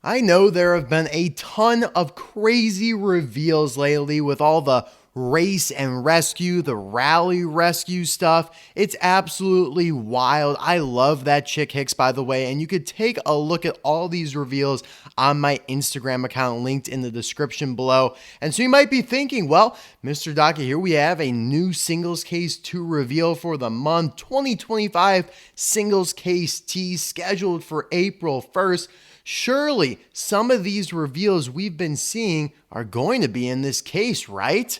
I know there have been a ton of crazy reveals lately with all the race and rescue, the rally rescue stuff. It's absolutely wild. I love that Chick Hicks, by the way, and you could take a look at all these reveals on my Instagram account linked in the description below. And so you might be thinking, well, Mr. Docketer, here we have a new singles case to reveal for the month. 2025 singles case T scheduled for April 1st. Surely some of these reveals we've been seeing are going to be in this case, right?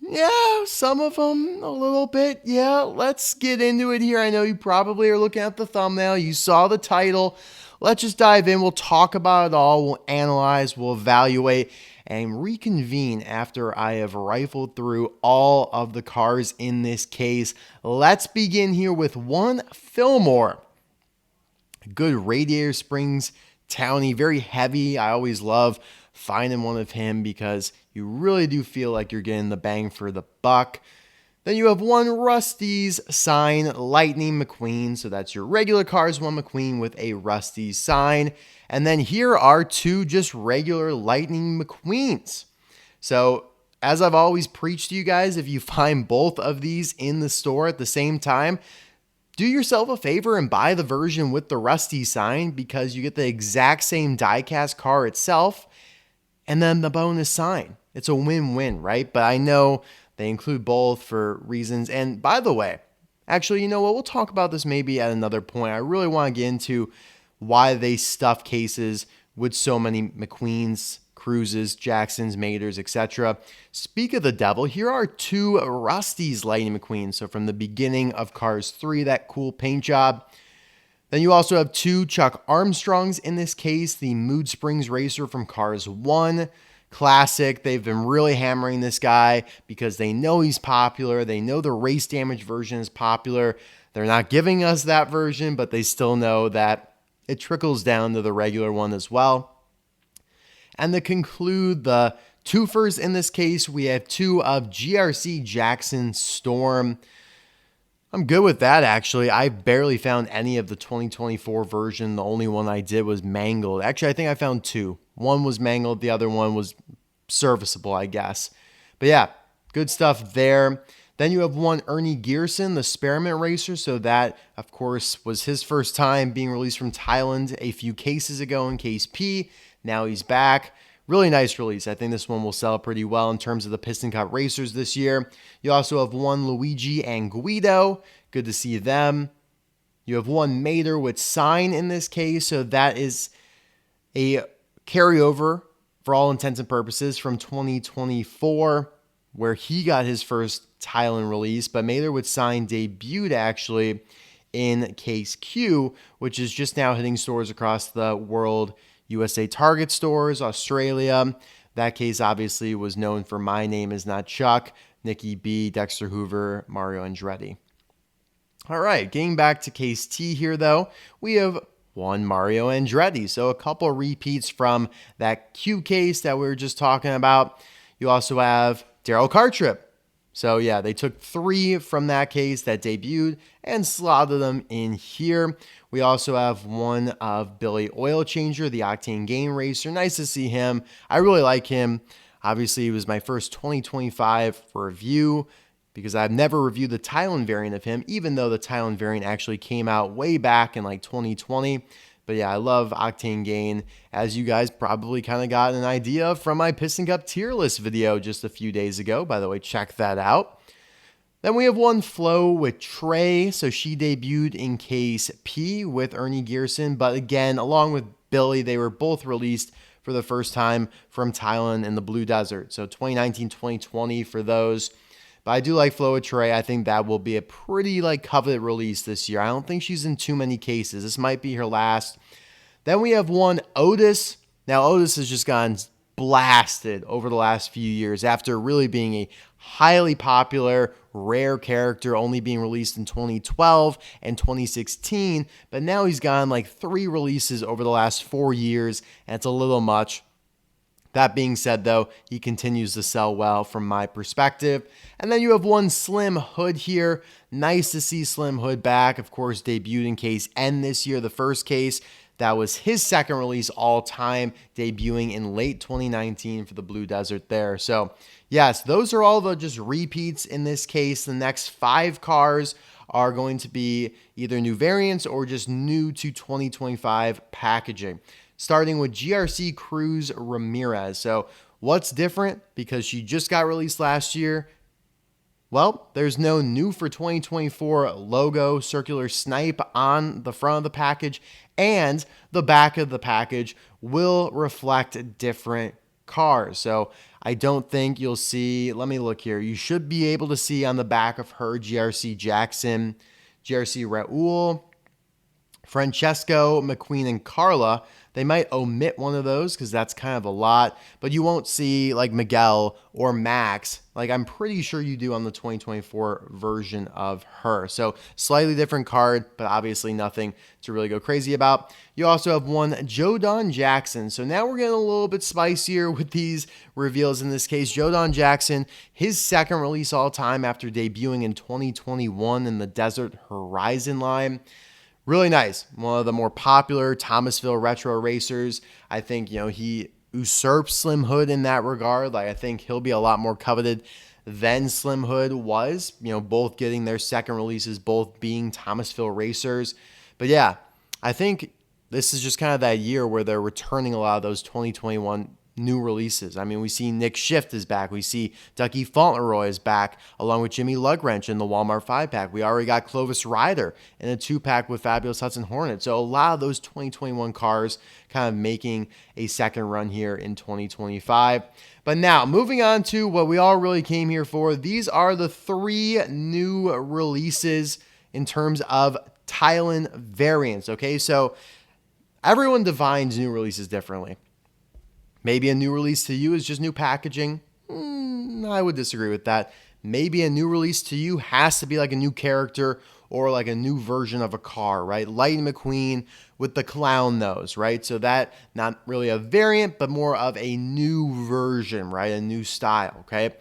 Yeah, some of them a little bit. Yeah, let's get into it here. I know you probably are looking at the thumbnail. You saw the title. Let's just dive in. We'll talk about it all. We'll analyze, we'll evaluate, and reconvene after I have rifled through all of the cars in this case. Let's begin here with one Fillmore. Good radiator springs townie, very heavy. I always love finding one of him because you really do feel like you're getting the bang for the buck. Then you have one Rusteze sign, Lightning McQueen. So that's your regular Cars 1 McQueen with a Rusteze sign. And then here are two just regular Lightning McQueens. So as I've always preached to you guys, if you find both of these in the store at the same time, do yourself a favor and buy the version with the Rusteze sign because you get the exact same diecast car itself and then the bonus sign. It's a win-win, right? But I know they include both for reasons. And by the way, actually, you know what? We'll talk about this maybe at another point. I really want to get into why they stuff cases with so many McQueens, Cruzes, Jacksons, Maters, etc. Speak of the devil, here are two Rusteze Lightning McQueen. So from the beginning of Cars 3, that cool paint job. Then you also have two Chuck Armstrongs in this case, the Mood Springs Racer from Cars 1. Classic. They've been really hammering this guy because they know he's popular. They know the race damage version is popular. They're not giving us that version, but they still know that it trickles down to the regular one as well. And to conclude the twofers in this case, we have two of GRC Jackson Storm. I'm good with that, actually. I barely found any of the 2024 version. The only one I did was mangled. Actually, I think I found two. One was mangled. The other one was serviceable, I guess. But yeah, good stuff there. Then you have one Ernie Gearson, the Spearmint Racer. So that, of course, was his first time being released from Thailand a few cases ago in Case P. Now he's back. Really nice release. I think this one will sell pretty well in terms of the Piston Cup racers this year. You also have one Luigi and Guido. Good to see them. You have one Mater with sign in this case. So that is a carryover for all intents and purposes from 2024, where he got his first Thailand release. But Mater with sign debuted actually in Case Q, which is just now hitting stores across the world. USA Target stores, Australia. That case obviously was known for My Name Is Not Chuck, Nikki B, Dexter Hoover, Mario Andretti. All right, getting back to Case T here though, we have one Mario Andretti. So a couple repeats from that Q case that we were just talking about. You also have Darrell Cartrip. So yeah, they took three from that case that debuted and slotted them in here. We also have one of Billy Oilchanger, the Octane Game Racer. Nice to see him. I really like him. Obviously, it was my first 2025 review because I've never reviewed the Thailand variant of him, even though the Thailand variant actually came out way back in like 2020. But yeah, I love Octane Gain, as you guys probably kind of got an idea from my Piston Cup tier list video just a few days ago. By the way, check that out. Then we have one Flo with Trey. So she debuted in Case P with Ernie Gearson. But again, along with Billy, they were both released for the first time from Thailand in the Blue Desert. So 2019, 2020 for those. But I do like Flo with Trey. I think that will be a pretty coveted release this year. I don't think she's in too many cases. This might be her last. Then we have one Otis. Now Otis has just gotten blasted over the last few years after really being a highly popular, rare character, only being released in 2012 and 2016. But now he's gotten three releases over the last 4 years, and it's a little much. That being said, though, he continues to sell well from my perspective. And then you have one Slim Hood here. Nice to see Slim Hood back. Of course, debuted in Case N this year, the first case. That was his second release all time, debuting in late 2019 for the Blue Desert there. So yes, those are all the just repeats in this case. The next 5 cars are going to be either new variants or just new to 2025 packaging. Starting with GRC Cruz Ramirez. So what's different? Because she just got released last year. Well, there's no new for 2024 logo, circular snipe on the front of the package, and the back of the package will reflect different cars. So I don't think you'll see, let me look here. You should be able to see on the back of her GRC Jackson, GRC Raul, Francesco, McQueen, and Carla. They might omit one of those because that's kind of a lot, but you won't see like Miguel or Max. Like I'm pretty sure you do on the 2024 version of her. So slightly different card, but obviously nothing to really go crazy about. You also have one Jodon Jackson. So now we're getting a little bit spicier with these reveals in this case. Jodon Jackson, his second release all time after debuting in 2021 in the Desert Horizon line. Really nice. One of the more popular Thomasville retro racers. I think, he usurps Slim Hood in that regard. Like I think he'll be a lot more coveted than Slim Hood was, both getting their second releases, both being Thomasville racers. But yeah, I think this is just kind of that year where they're returning a lot of those 2021 new releases. I mean, we see Nick Shift is back. We see Ducky Fauntleroy is back, along with Jimmy Lugwrench in the Walmart 5-pack. We already got Clovis Ryder in a 2-pack with Fabulous Hudson Hornet. So a lot of those 2021 cars kind of making a second run here in 2025. But now, moving on to what we all really came here for. These are the 3 new releases in terms of Thailand variants. Okay, so everyone defines new releases differently. Maybe a new release to you is just new packaging. I would disagree with that. Maybe a new release to you has to be like a new character or like a new version of a car, right? Lightning McQueen with the clown nose, right? So that not really a variant, but more of a new version, right? A new style, okay?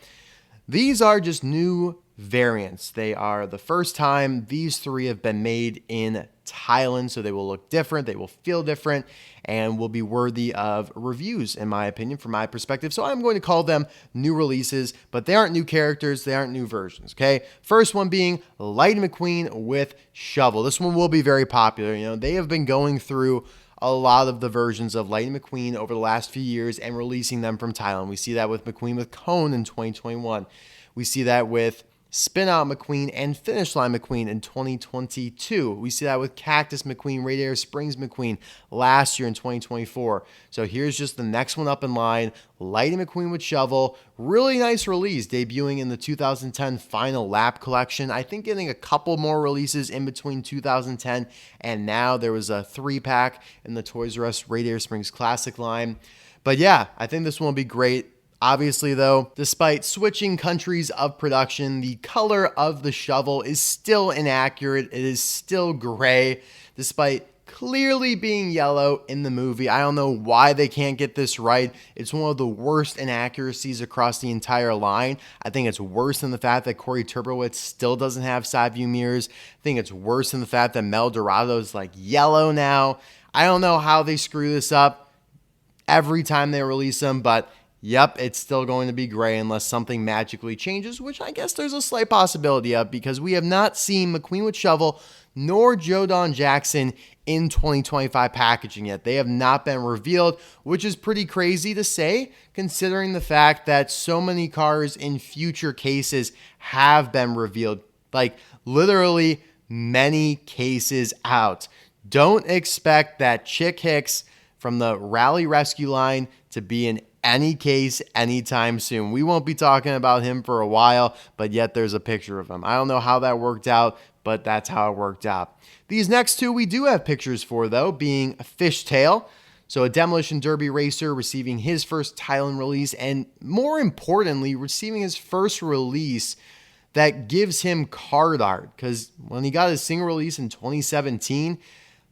These are just new variants. They are the first time these 3 have been made in Thailand, so they will look different, they will feel different, and will be worthy of reviews, in my opinion, from my perspective. So I'm going to call them new releases, but they aren't new characters, they aren't new versions, okay? First one being Lightning McQueen with Shovel. This one will be very popular. They have been going through a lot of the versions of Lightning McQueen over the last few years and releasing them from Thailand. We see that with McQueen with Cone in 2021. We see that with Spin Out McQueen and Finish Line McQueen in 2022. We see that with Cactus McQueen, Radiator Springs McQueen last year in 2024. So here's just the next one up in line, Lightning McQueen with Shovel. Really nice release, debuting in the 2010 Final Lap collection. I think getting a couple more releases in between 2010 and now. There was a 3-pack in the Toys R Us Radiator Springs Classic line. But yeah, I think this one will be great. Obviously, though, despite switching countries of production, the color of the shovel is still inaccurate. It is still gray, despite clearly being yellow in the movie. I don't know why they can't get this right. It's one of the worst inaccuracies across the entire line. I think it's worse than the fact that Corey Turbowitz still doesn't have side view mirrors. I think it's worse than the fact that Mel Dorado is like yellow now. I don't know how they screw this up every time they release them, but yep, it's still going to be gray unless something magically changes, which I guess there's a slight possibility of because we have not seen McQueen with Shovel nor Jodon Jackson in 2025 packaging yet. They have not been revealed, which is pretty crazy to say considering the fact that so many cars in future cases have been revealed. Like literally many cases out. Don't expect that Chick Hicks from the Rally Rescue line to be in any case anytime soon. We won't be talking about him for a while, but yet there's a picture of him. I don't know how that worked out, but that's how it worked out. These next 2 we do have pictures for, though, being Fishtail. So a Demolition Derby racer receiving his first Thailand release, and more importantly, receiving his first release that gives him card art. Because when he got his single release in 2017,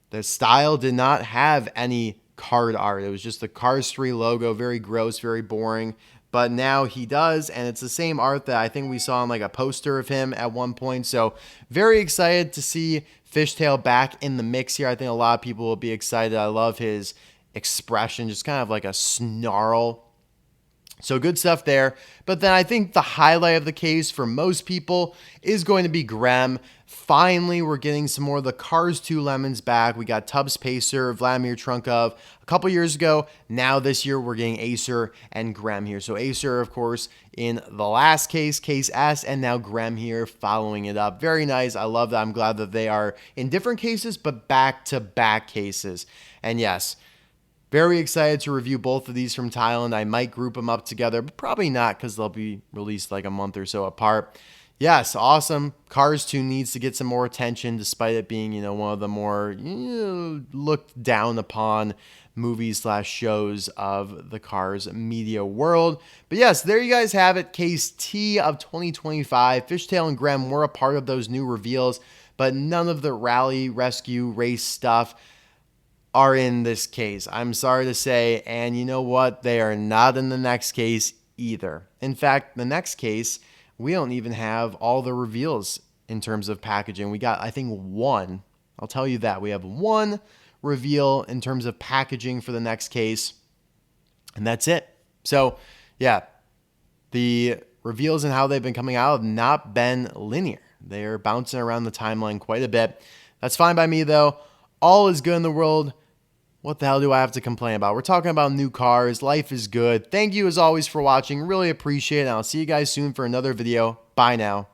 the style did not have any card art. It was just the Cars 3 logo, very gross, very boring. But now he does, and it's the same art that I think we saw on like a poster of him at one point. So very excited to see Fishtail back in the mix here. I think a lot of people will be excited. I love his expression, just kind of like a snarl. So good stuff there. But then I think the highlight of the case for most people is going to be Grem. Finally, we're getting some more of the Cars 2 Lemons back. We got Tubbs Pacer, Vladimir Trunkov a couple years ago. Now this year, we're getting Acer and Grem here. So Acer, of course, in the last case, Case S, and now Grem here following it up. Very nice. I love that. I'm glad that they are in different cases, but back-to-back cases. And yes, very excited to review both of these from Thailand. I might group them up together, but probably not because they'll be released like a month or so apart. Yes, awesome. Cars 2 needs to get some more attention despite it being, one of the more looked down upon movies/shows of the Cars media world. But yes, there you guys have it. Case T of 2025. Fishtail and Grem were a part of those new reveals, but none of the rally, rescue, race stuff are in this case. I'm sorry to say, and you know what? They are not in the next case either. In fact, the next case, we don't even have all the reveals in terms of packaging. We got, I think, one. I'll tell you that. We have one reveal in terms of packaging for the next case, and that's it. So, yeah, the reveals and how they've been coming out have not been linear. They're bouncing around the timeline quite a bit. That's fine by me, though. All is good in the world. What the hell do I have to complain about? We're talking about new cars. Life is good. Thank you as always for watching. Really appreciate it. And I'll see you guys soon for another video. Bye now.